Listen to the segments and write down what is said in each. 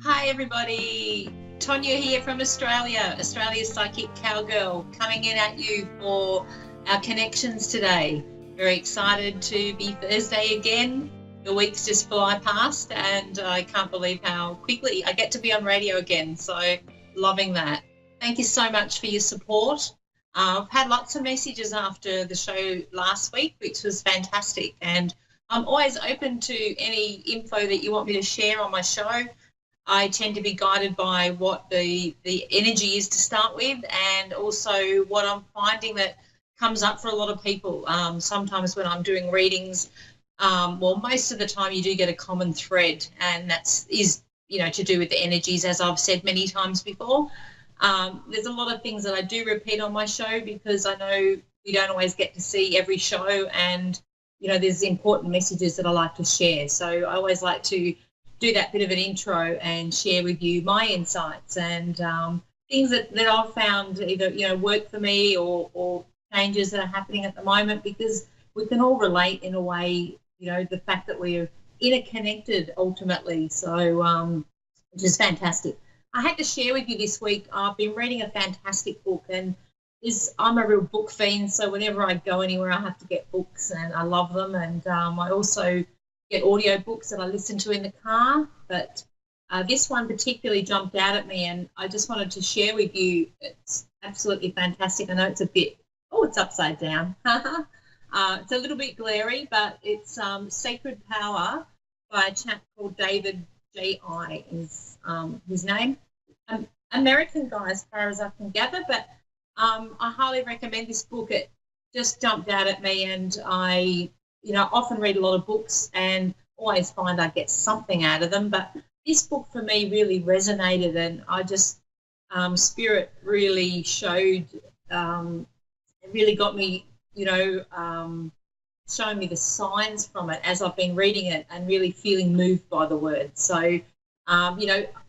Hi everybody, Tonia here from Australia, Australia's psychic cowgirl, coming in at you for our connections today. Very excited to be Thursday again. The weeks just fly past and I can't believe how quickly I get to be on radio again, so loving that. Thank you so much for your support. I've had lots of messages after the show last week, which was fantastic, and I'm always open to any info that you want me to share on my show. I tend to be guided by what the energy is to start with, and also what I'm finding that comes up for a lot of people. Sometimes when I'm doing readings, most of the time you do get a common thread, and is to do with the energies, as I've said many times before. There's a lot of things that I do repeat on my show because I know we don't always get to see every show, and there's important messages that I like to share. So I always like to do that bit of an intro and share with you my insights and things that I've found either work for me or changes that are happening at the moment, because we can all relate in a way, the fact that we're interconnected ultimately. So which is fantastic. I had to share with you this week, I've been reading a fantastic book, and I'm a real book fiend, so whenever I go anywhere I have to get books, and I love them. And I also get audio books that I listen to in the car, but this one particularly jumped out at me, and I just wanted to share with you. It's absolutely fantastic. I know it's it's upside down. It's a little bit glary, but it's Sacred Power by a chap called David G.I. is his name. American guy, as far as I can gather, but I highly recommend this book. It just jumped out at me, and I often read a lot of books and always find I get something out of them. But this book for me really resonated, and I just, Spirit really showed, it really got me, showing me the signs from it as I've been reading it and really feeling moved by the words. So,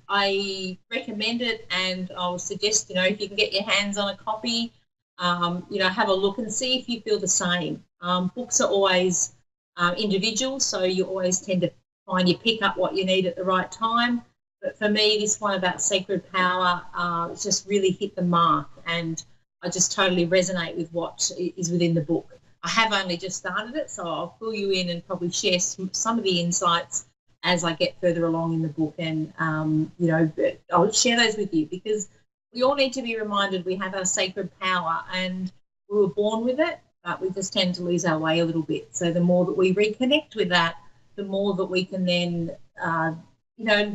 I recommend it, and I'll suggest, if you can get your hands on a copy, have a look and see if you feel the same. Books are always individual, so you always tend to find you pick up what you need at the right time. But for me, this one about sacred power, it's just really hit the mark, and I just totally resonate with what is within the book. I have only just started it, so I'll fill you in and probably share some of the insights as I get further along in the book, and I'll share those with you, because we all need to be reminded we have our sacred power, and we were born with it, but we just tend to lose our way a little bit. So the more that we reconnect with that, the more that we can then,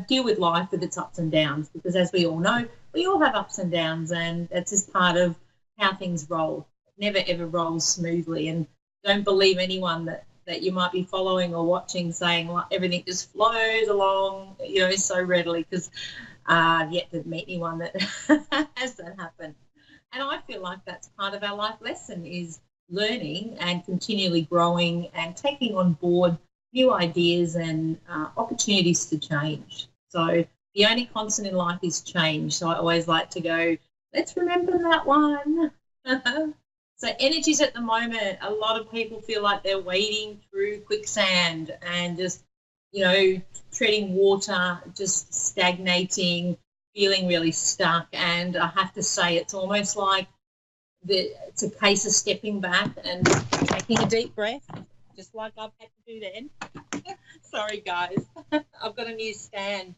deal with life with its ups and downs, because as we all know, we all have ups and downs, and that's just part of how things roll. It never, ever rolls smoothly, and don't believe anyone that you might be following or watching saying like everything just flows along, so readily, because I've yet to meet anyone that has that happen. And I feel like that's part of our life lesson, is learning and continually growing and taking on board new ideas and opportunities to change. So the only constant in life is change. So I always like to go, let's remember that one. So energies at the moment, a lot of people feel like they're wading through quicksand and just, treading water, just stagnating, feeling really stuck. And I have to say, it's almost like it's a case of stepping back and taking a deep breath, just like I've had to do then. Sorry, guys. I've got a new stand,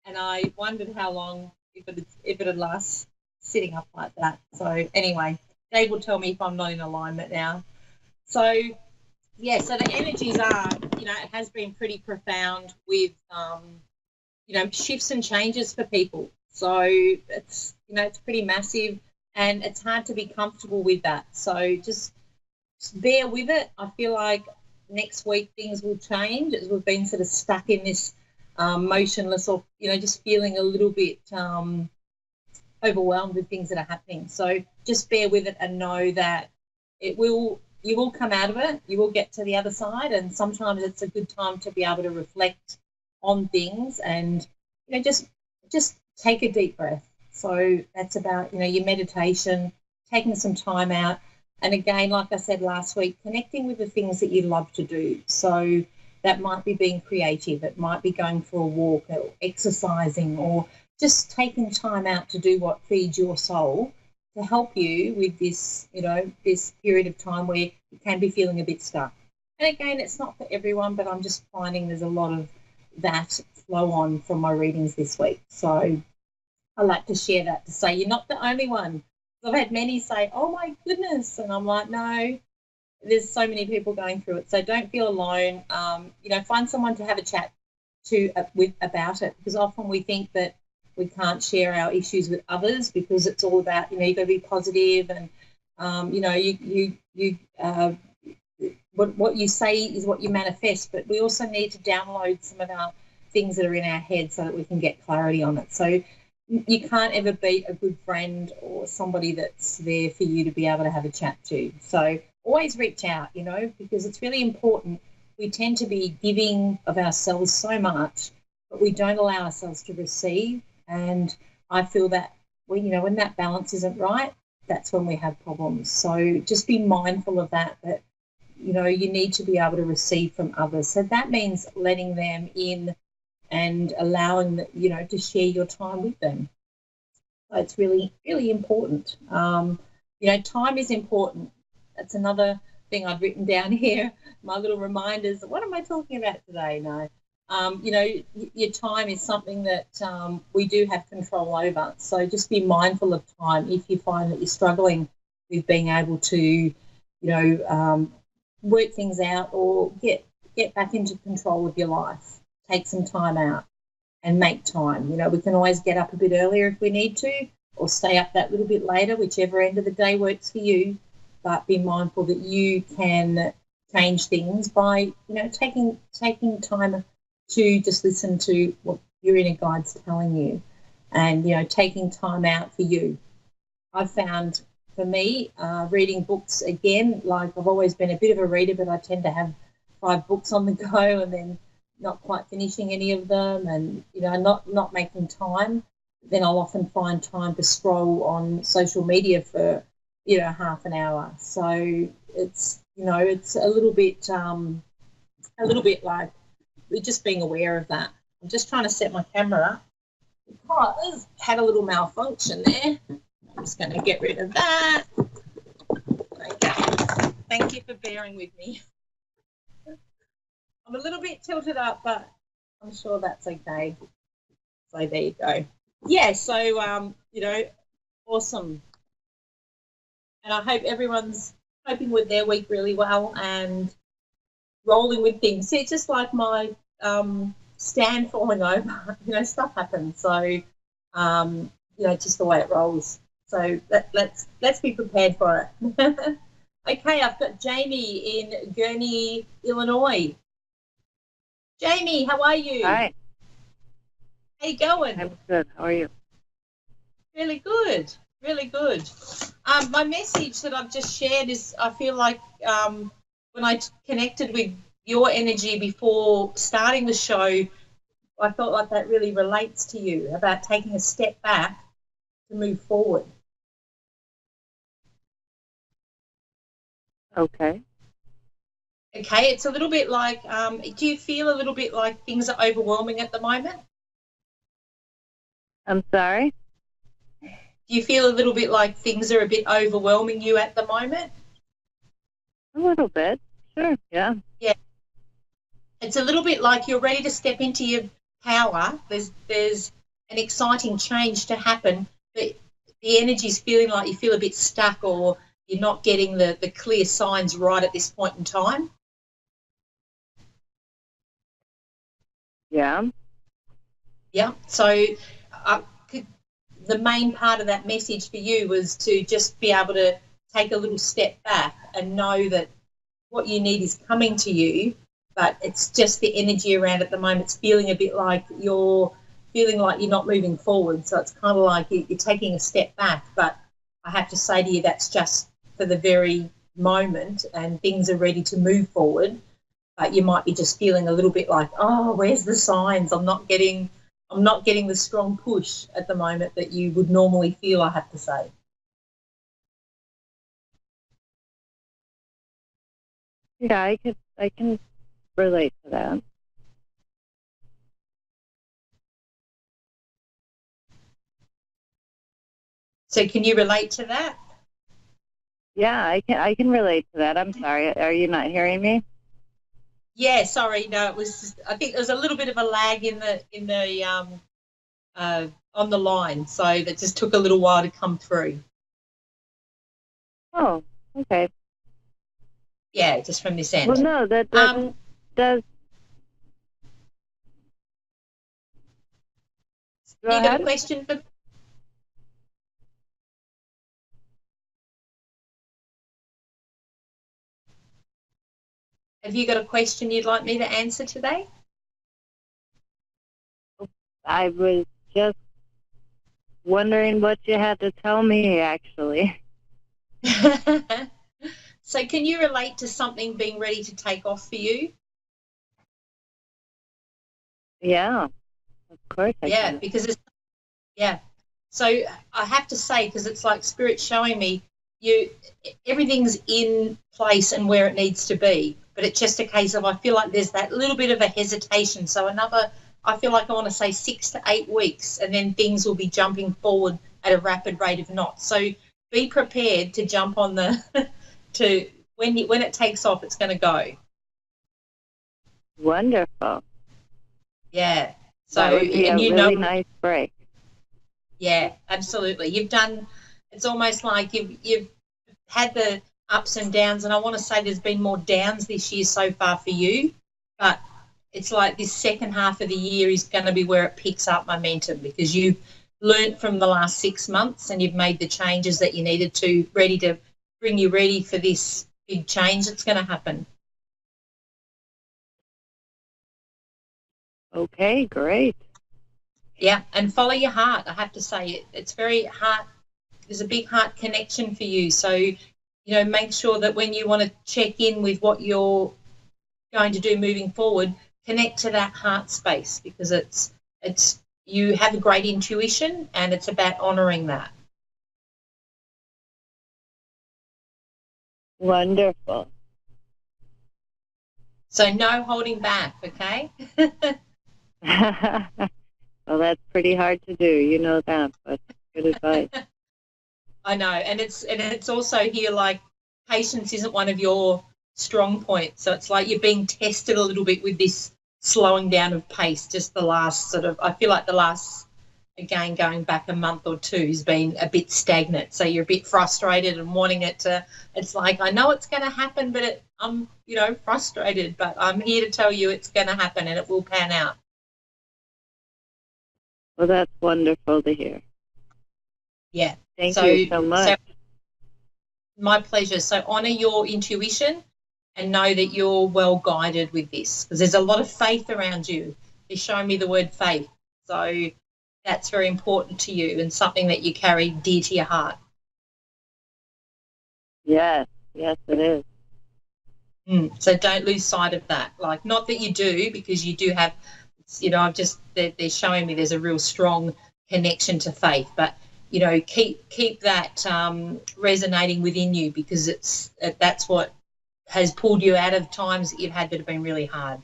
and I wondered how long if it'd last sitting up like that. So anyway, Dave will tell me if I'm not in alignment now. So, so the energies are, it has been pretty profound with, shifts and changes for people. So it's, it's pretty massive, and it's hard to be comfortable with that. So just bear with it. I feel like next week things will change, as we've been sort of stuck in this motionless, or, just feeling a little bit overwhelmed with things that are happening. So just bear with it and know that you will come out of it, you will get to the other side, and sometimes it's a good time to be able to reflect on things and, just take a deep breath. So that's about, your meditation, taking some time out, and again, like I said last week, connecting with the things that you love to do. So that might be being creative. It might be going for a walk or exercising or just taking time out to do what feeds your soul to help you with this, this period of time where you can be feeling a bit stuck. And again, it's not for everyone, but I'm just finding there's a lot of that flow on from my readings this week. So I like to share that to say you're not the only one. I've had many say, oh my goodness, and I'm like, no, there's so many people going through it. So don't feel alone. Find someone to have a chat with about it, because often we think that we can't share our issues with others because it's all about, you've got to be positive and, what you say is what you manifest, but we also need to download some of our things that are in our head so that we can get clarity on it. So you can't ever beat a good friend or somebody that's there for you to be able to have a chat to. So always reach out, because it's really important. We tend to be giving of ourselves so much, but we don't allow ourselves to receive. And I feel that when that balance isn't right, that's when we have problems. So just be mindful of that you need to be able to receive from others. So that means letting them in and allowing to share your time with them. So it's really, really important. Time is important. That's another thing I've written down here, my little reminders. What am I talking about today? No. Your time is something that we do have control over. So just be mindful of time if you find that you're struggling with being able to, work things out or get back into control of your life. Take some time out and make time. We can always get up a bit earlier if we need to, or stay up that little bit later, whichever end of the day works for you. But be mindful that you can change things by, taking time to just listen to what your inner guide's telling you and, taking time out for you. I've found for me, reading books again, like I've always been a bit of a reader, but I tend to have 5 books on the go and then not quite finishing any of them and, not making time. Then I'll often find time to scroll on social media for, half an hour. So it's, it's a little bit like we're just being aware of that. I'm just trying to set my camera up because had a little malfunction there. I'm just going to get rid of that. Okay. Thank you for bearing with me. I'm a little bit tilted up, but I'm sure that's okay. So there you go. Yeah, so, awesome. And I hope everyone's coping with their week really well and rolling with things. See, it's just like my stand falling over. Stuff happens. So, just the way it rolls. So let's be prepared for it. Okay, I've got Jamie in Gurney, Illinois. Jamie, how are you? Hi. How you going? I'm good. How are you? Really good. Really good. My message that I've just shared is I feel like when I connected with your energy before starting the show, I felt like that really relates to you about taking a step back to move forward. Okay. Okay, it's a little bit like, do you feel a little bit like things are overwhelming at the moment? I'm sorry? Do you feel a little bit like things are a bit overwhelming you at the moment? A little bit. Sure, yeah. Yeah. It's a little bit like you're ready to step into your power. There's an exciting change to happen, but the energy's feeling like you feel a bit stuck or you're not getting the clear signs right at this point in time. Yeah. Yeah. So the main part of that message for you was to just be able to take a little step back and know that what you need is coming to you, but it's just the energy around at the moment. It's feeling a bit like you're not moving forward. So it's kind of like you're taking a step back. But I have to say to you, that's just for the very moment and things are ready to move forward. But you might be just feeling a little bit like, oh, where's the signs? I'm not getting the strong push at the moment that you would normally feel, I have to say. Yeah, I can relate to that. So can you relate to that? Yeah, I can relate to that. I'm sorry. Are you not hearing me? Yeah, sorry, no, it was just, I think there was a little bit of a lag on the line, so that just took a little while to come through. Oh, okay. Yeah, just from this Well, end. no, that Um, does. Go you got a ahead. question for? Have you got a question you'd like me to answer today? I was just wondering what you had to tell me, actually. So can you relate to something being ready to take off for you? Yeah, of course I Yeah, can. because yeah. So I have to say, because it's like spirit showing me you everything's in place and where it needs to be, but it's just a case of I feel like there's that little bit of a hesitation. So I feel like I want to say 6 to 8 weeks, and then things will be jumping forward at a rapid rate of knots. So be prepared to jump on the to when it takes off, it's going to go. Wonderful. Yeah. So That would be and a you know. really nice break. Yeah, absolutely. You've done. It's almost like you've had the ups and downs, and I want to say there's been more downs this year so far for you, but it's like this second half of the year is going to be where it picks up momentum because you've learnt from the last 6 months and you've made the changes that you needed to bring you ready for this big change that's going to happen. Okay, great. Yeah, and follow your heart. I have to say it's very heart. There's a big heart connection for you, so make sure that when you want to check in with what you're going to do moving forward, connect to that heart space because it's you have a great intuition and it's about honouring that. Wonderful. So no holding back, okay? Well, that's pretty hard to do. You know that, but good advice. I know, and it's also here like patience isn't one of your strong points, so it's like you're being tested a little bit with this slowing down of pace. Just the last I feel like the last again going back a month or two has been a bit stagnant, so you're a bit frustrated and wanting it to. It's like I know it's going to happen, but I'm frustrated, but I'm here to tell you it's going to happen and it will pan out. Well, that's wonderful to hear. Yeah. Thank you so much. My pleasure. So honour your intuition and know that you're well guided with this because there's a lot of faith around you. They're showing me the word faith. So that's very important to you and something that you carry dear to your heart. Yes, yes, it is. So don't lose sight of that. Like, not that you do, because you do have, they're showing me there's a real strong connection to faith, but keep that resonating within you because that's what has pulled you out of times that you've had that have been really hard.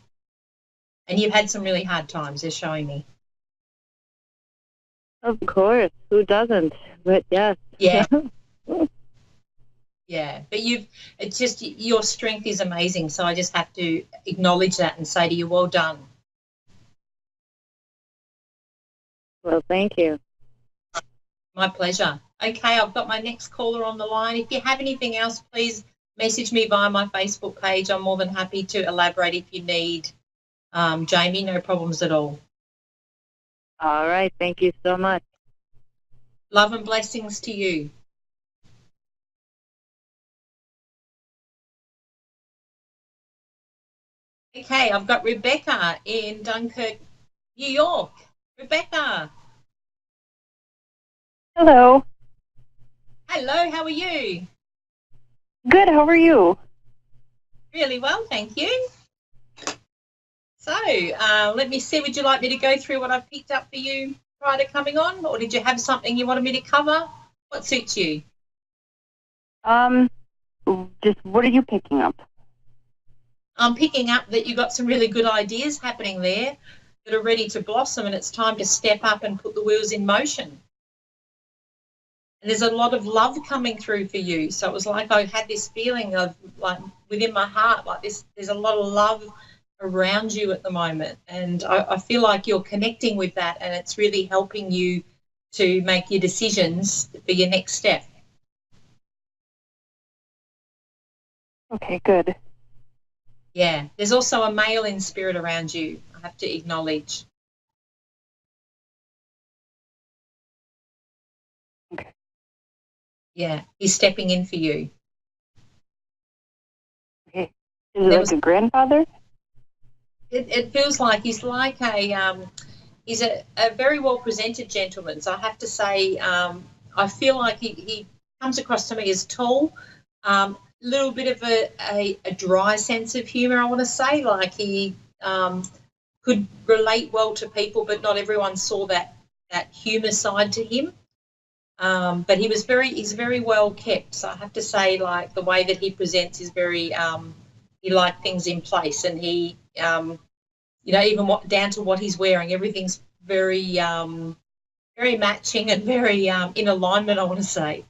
And you've had some really hard times, they're showing me. Of course, who doesn't? But yes. Yeah. Yeah, but it's just your strength is amazing. So I just have to acknowledge that and say to you, well done. Well, thank you. My pleasure. Okay, I've got my next caller on the line. If you have anything else, please message me via my Facebook page. I'm more than happy to elaborate if you need, Jamie. No problems at all. All right, thank you so much. Love and blessings to you. Okay, I've got Rebecca in Dunkirk, New York. Rebecca. Hello. Hello, how are you? Good, how are you? Really well, thank you. So let me see, would you like me to go through what I've picked up for you prior to coming on, or did you have something you wanted me to cover? What suits you? Just what are you picking up? I'm picking up that you've got some really good ideas happening there that are ready to blossom, and it's time to step up and put the wheels in motion. And there's a lot of love coming through for you. So it was like I had this feeling of, like, within my heart, like this, there's a lot of love around you at the moment. And I feel like you're connecting with that, and it's really helping you to make your decisions for your next step. Okay, good. Yeah. There's also a male in spirit around you, I have to acknowledge. Okay. Yeah. He's stepping in for you. Okay. Is it like a grandfather? It feels like he's like he's a very well presented gentleman. So I have to say, I feel like he comes across to me as tall, little bit of a dry sense of humour, I want to say. Like he could relate well to people, but not everyone saw that humour side to him. But he's very well kept. So I have to say, like, the way that he presents is very he liked things in place, and he even down to what he's wearing, everything's very very matching and very in alignment, I want to say.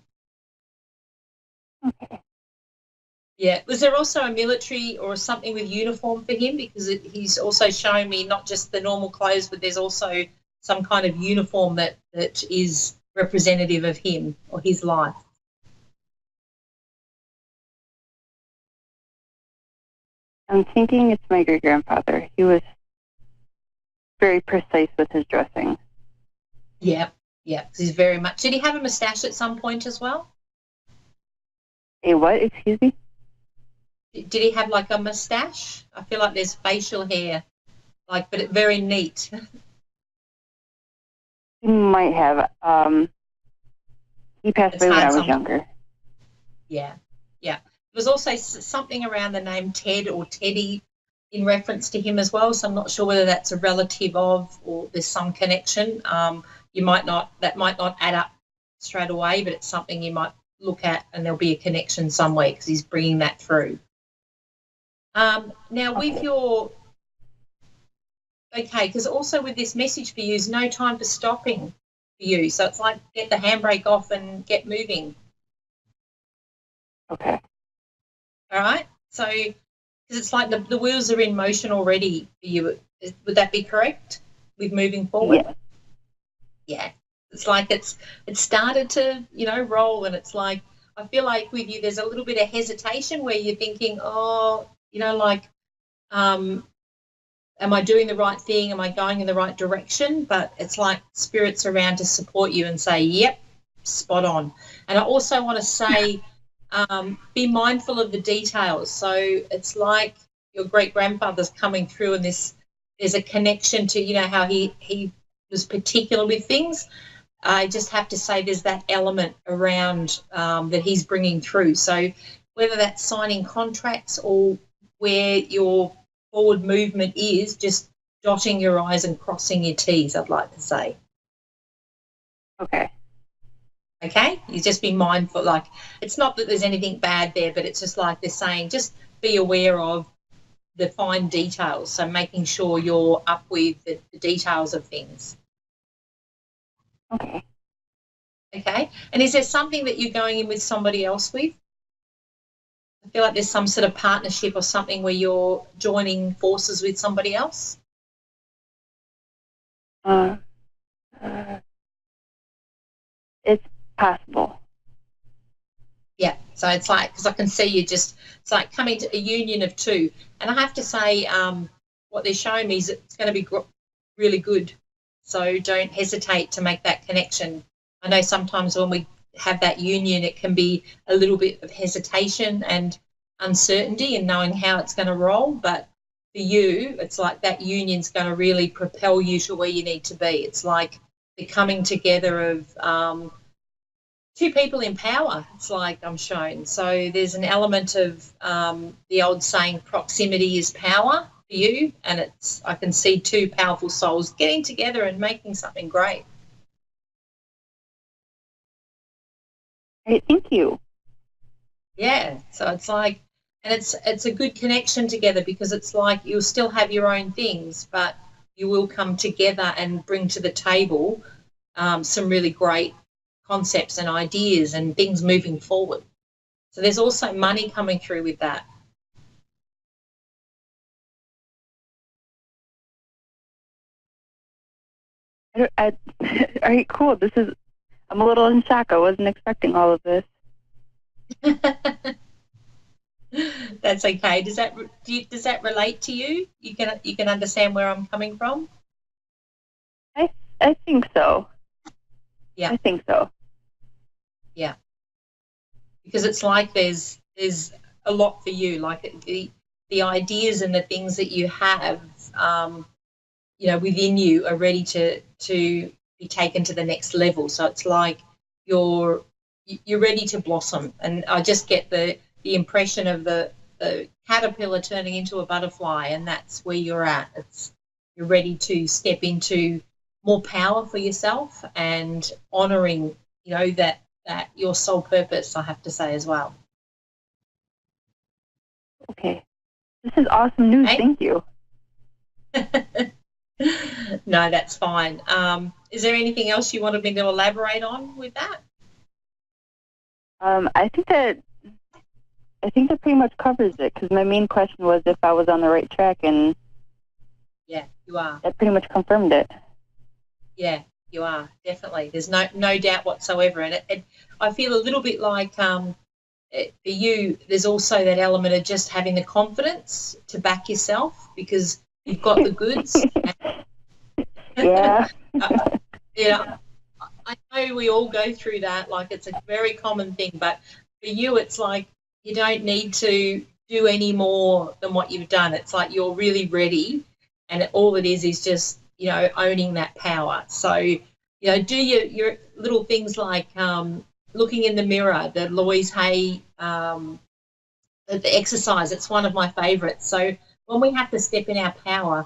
Okay. Yeah. Was there also a military or something with uniform for him? Because he's also shown me not just the normal clothes, but there's also some kind of uniform that is representative of him or his life. I'm thinking it's my great-grandfather. He was very precise with his dressing. Yeah, yeah. He's very much. Did he have a moustache at some point as well? A what? Excuse me? Did he have like a moustache? I feel like there's facial hair, like, but very neat. He might have. He passed It's away when I hard was sometimes. younger. Yeah, yeah. There was also something around the name Ted or Teddy in reference to him as well. So I'm not sure whether that's a relative of or there's some connection. That might not add up straight away, but it's something you might look at, and there'll be a connection somewhere because he's bringing that through. Now with your because also with this message for you is no time for stopping for you. So it's like get the handbrake off and get moving. Okay. All right. So because it's like the wheels are in motion already for you. Would that be correct with moving forward? Yes. Yeah. It's like it started to, roll, and it's like I feel like with you there's a little bit of hesitation where you're thinking, am I doing the right thing? Am I going in the right direction? But it's like Spirit's around to support you and say, yep, spot on. And I also want to say, be mindful of the details. So it's like your great-grandfather's coming through, and there's a connection to, how he was particular with things. I just have to say there's that element around that he's bringing through. So whether that's signing contracts or where your forward movement is, just dotting your I's and crossing your T's, I'd like to say. Okay. Okay? You just be mindful. Like, it's not that there's anything bad there, but it's just like they're saying, just be aware of the fine details. So making sure you're up with the details of things. Okay. Okay? And is there something that you're going in with somebody else with? I feel like there's some sort of partnership or something where you're joining forces with somebody else. It's possible. Yeah, so it's like, because I can see you it's like coming to a union of two. And I have to say, what they're showing me is it's going to be really good. So don't hesitate to make that connection. I know sometimes when we have that union, it can be a little bit of hesitation and uncertainty in knowing how it's going to roll. But for you, it's like that union's going to really propel you to where you need to be. It's like the coming together of two people in power, it's like I'm shown. So there's an element of the old saying, proximity is power for you, and I can see two powerful souls getting together and making something great. Hey, thank you. Yeah, so it's like, And it's a good connection together, because it's like you'll still have your own things, but you will come together and bring to the table some really great concepts and ideas and things moving forward. So there's also money coming through with that. All right, cool. I'm a little in shock. I wasn't expecting all of this. That's okay. Does that relate to you? You can understand where I'm coming from? I think so. Yeah. I think so. Yeah. Because it's like there's a lot for you, like the ideas and the things that you have, within you are ready to be taken to the next level. So it's like you're ready to blossom. And I just get the impression of the caterpillar turning into a butterfly, and that's where you're at. You're ready to step into more power for yourself and honouring, that your sole purpose, I have to say as well. Okay. This is awesome news. Hey? Thank you. No, that's fine. Is there anything else you wanted me to elaborate on with that? I think that pretty much covers it, because my main question was if I was on the right track, and yeah, you are. that pretty much confirmed it. Yeah, you are, definitely. There's no doubt whatsoever. And I feel a little bit like for you, there's also that element of just having the confidence to back yourself, because you've got the goods. Yeah. I know we all go through that. Like, it's a very common thing. But for you, it's like you don't need to do any more than what you've done. It's like you're really ready, and all it is just, owning that power. So, do your little things like looking in the mirror, the Louise Hay, the exercise. It's one of my favourites. So when we have to step in our power,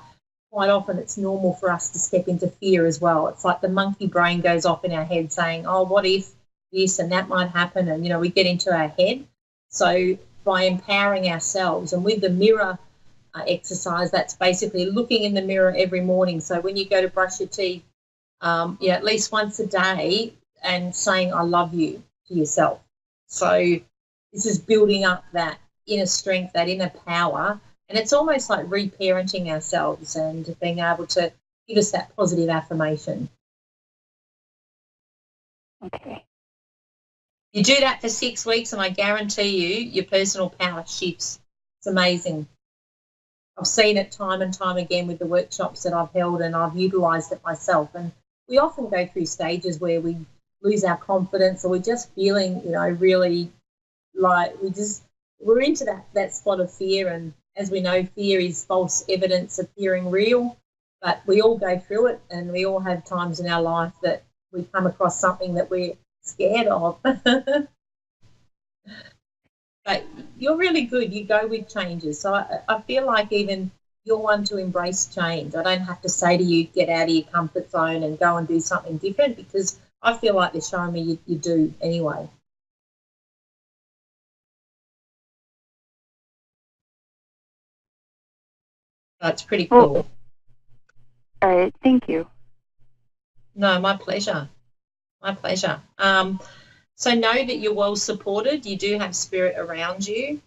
quite often it's normal for us to step into fear as well. It's like the monkey brain goes off in our head saying, oh, what if this and that might happen? And, we get into our head. So by empowering ourselves, and with the mirror exercise, that's basically looking in the mirror every morning. So when you go to brush your teeth, at least once a day, and saying I love you to yourself. So this is building up that inner strength, that inner power, and it's almost like reparenting ourselves and being able to give us that positive affirmation. Okay. You do that for 6 weeks, and I guarantee you your personal power shifts. It's amazing. I've seen it time and time again with the workshops that I've held, and I've utilised it myself. And we often go through stages where we lose our confidence, or we're just feeling, really like we're into that spot of fear. And as we know, fear is false evidence appearing real, but we all go through it, and we all have times in our life that we come across something that we're scared of. But you're really good. You go with changes. So I feel like even you're one to embrace change. I don't have to say to you, get out of your comfort zone and go and do something different, because I feel like they're showing me you do anyway. So it's pretty cool. Well, all right. Thank you. No, my pleasure. My pleasure. So know that you're well supported. You do have spirit around you.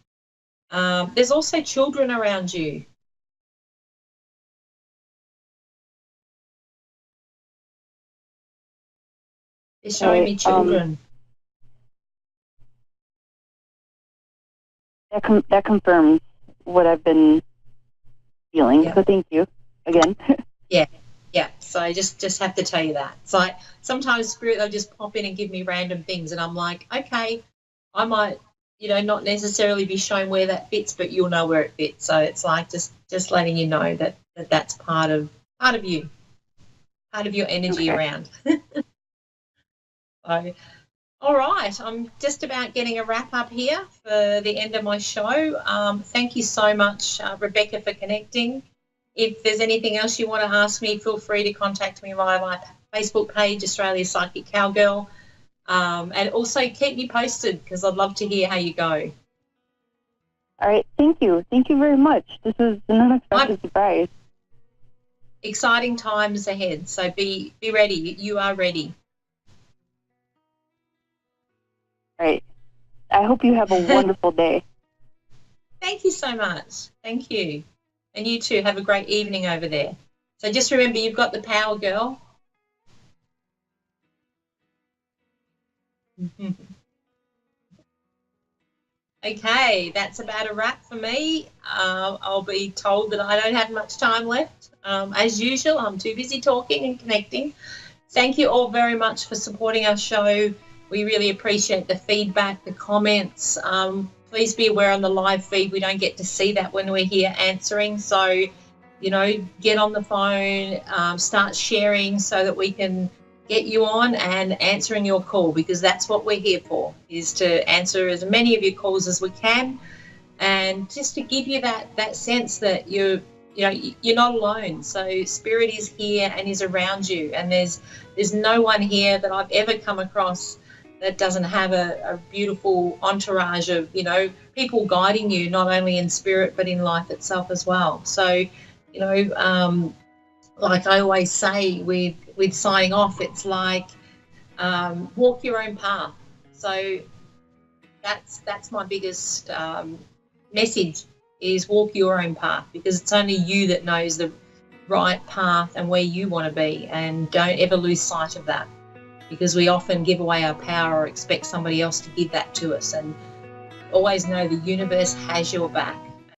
There's also children around you. They're showing me children. That confirms what I've been feeling. Yeah. So thank you again. Yeah. So I just have to tell you that. It's like sometimes spirit, they'll just pop in and give me random things, and I'm like, okay, I might, not necessarily be shown where that fits, but you'll know where it fits. So it's like just letting you know that's part of you, part of your energy around. So, all right, I'm just about getting a wrap up here for the end of my show. Thank you so much, Rebecca, for connecting. If there's anything else you want to ask me, feel free to contact me via my Facebook page, Australia's Psychic Cowgirl. And also keep me posted, because I'd love to hear how you go. All All right. Thank you. Thank you very much. This is an unexpected surprise. Exciting times ahead, so be ready. You are ready. All right. I hope you have a wonderful day. Thank you so much. Thank you. And you too, have a great evening over there. So just remember, you've got the power, girl. Okay, that's about a wrap for me. I'll be told that I don't have much time left. As usual, I'm too busy talking and connecting. Thank you all very much for supporting our show. We really appreciate the feedback, the comments. Please be aware on the live feed, we don't get to see that when we're here answering. So, you know, get on the phone, start sharing so that we can get you on and answering your call, because that's what we're here for, is to answer as many of your calls as we can, and just to give you that sense that you're not alone. So spirit is here and is around you, and there's no one here that I've ever come across that doesn't have a beautiful entourage of, you know, people guiding you, not only in spirit but in life itself as well. So, you know, like I always say with signing off, it's like walk your own path. So that's my biggest message, is walk your own path, because it's only you that knows the right path and where you want to be, and don't ever lose sight of that, because we often give away our power or expect somebody else to give that to us, and always know the universe has your back.